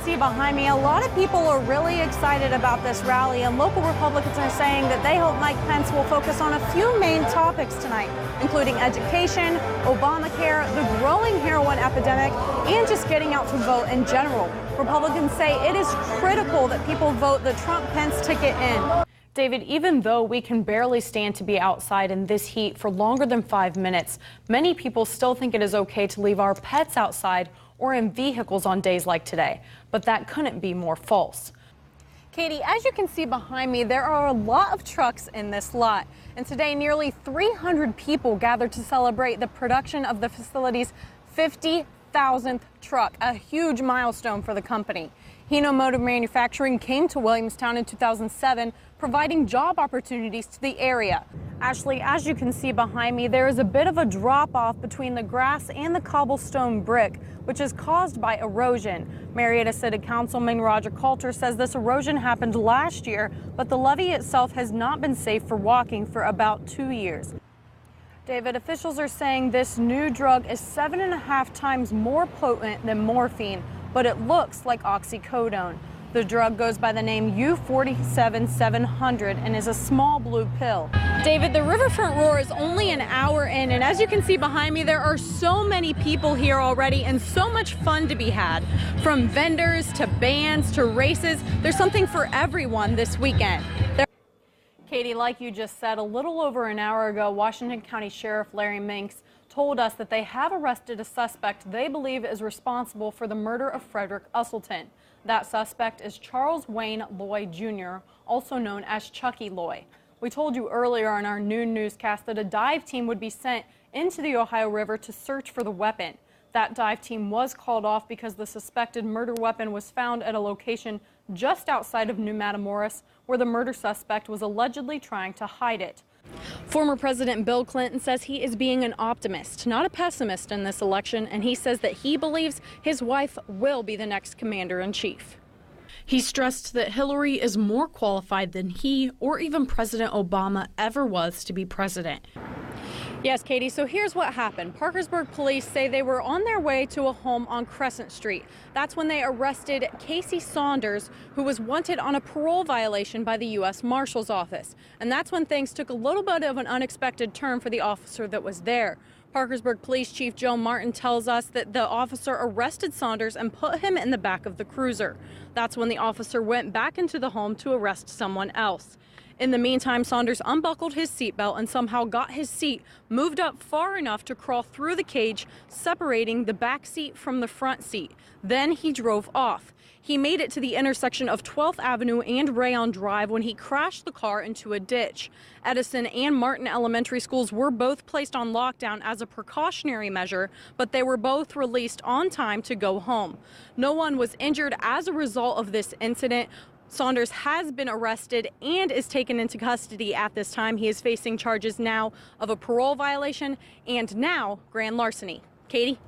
see behind me, a lot of people are really excited about this rally, and local Republicans are saying that they hope Mike Pence will focus on a few main topics tonight, including education, Obamacare, the growing heroin epidemic, and just getting out to vote in general. Republicans say it is critical that people vote the Trump-Pence ticket in. David, even though we can barely stand to be outside in this heat for longer than 5 minutes, many people still think it is okay to leave our pets outside or in vehicles on days like today. But that couldn't be more false. Katie, as you can see behind me, there are a lot of trucks in this lot. And today, nearly 300 people gathered to celebrate the production of the facility's 50,000th truck, a huge milestone for the company. Hino Motor Manufacturing came to Williamstown in 2007, providing job opportunities to the area. Ashley, as you can see behind me, there is a bit of a drop-off between the grass and the cobblestone brick, which is caused by erosion. Marietta City Councilman Roger Coulter says this erosion happened last year, but the levee itself has not been safe for walking for about 2 years. David, officials are saying this new drug is 7.5 times more potent than morphine, but it looks like oxycodone. The drug goes by the name U-47-700 and is a small blue pill. David, the Riverfront Roar is only an hour in, and as you can see behind me, there are so many people here already and so much fun to be had. From vendors to bands to races, there's something for everyone this weekend. Katie, like you just said, a little over an hour ago, Washington County Sheriff Larry Minks told us that they have arrested a suspect they believe is responsible for the murder of Frederick Usselton. That suspect is Charles Wayne Loy Jr., also known as Chucky Loy. We told you earlier in our noon newscast that a dive team would be sent into the Ohio River to search for the weapon. That dive team was called off because the suspected murder weapon was found at a location just outside of New Matamoros, where the murder suspect was allegedly trying to hide it. Former President Bill Clinton says he is being an optimist, not a pessimist in this election, and he says that he believes his wife will be the next commander-in-chief. He stressed that Hillary is more qualified than he or even President Obama ever was to be president. Yes, Katie, so here's what happened. Parkersburg police say they were on their way to a home on Crescent Street. That's when they arrested Casey Saunders, who was wanted on a parole violation by the U.S. Marshal's Office. And that's when things took a little bit of an unexpected turn for the officer that was there. Parkersburg Police Chief Joe Martin tells us that the officer arrested Saunders and put him in the back of the cruiser. That's when the officer went back into the home to arrest someone else. In the meantime, Saunders unbuckled his seatbelt and somehow got his seat moved up far enough to crawl through the cage, separating the back seat from the front seat. Then he drove off. He made it to the intersection of 12th Avenue and Rayon Drive when he crashed the car into a ditch. Edison and Martin Elementary Schools were both placed on lockdown as a precautionary measure, but they were both released on time to go home. No one was injured as a result of this incident. Saunders has been arrested and is taken into custody at this time. He is facing charges now of a parole violation and now grand larceny. Katie?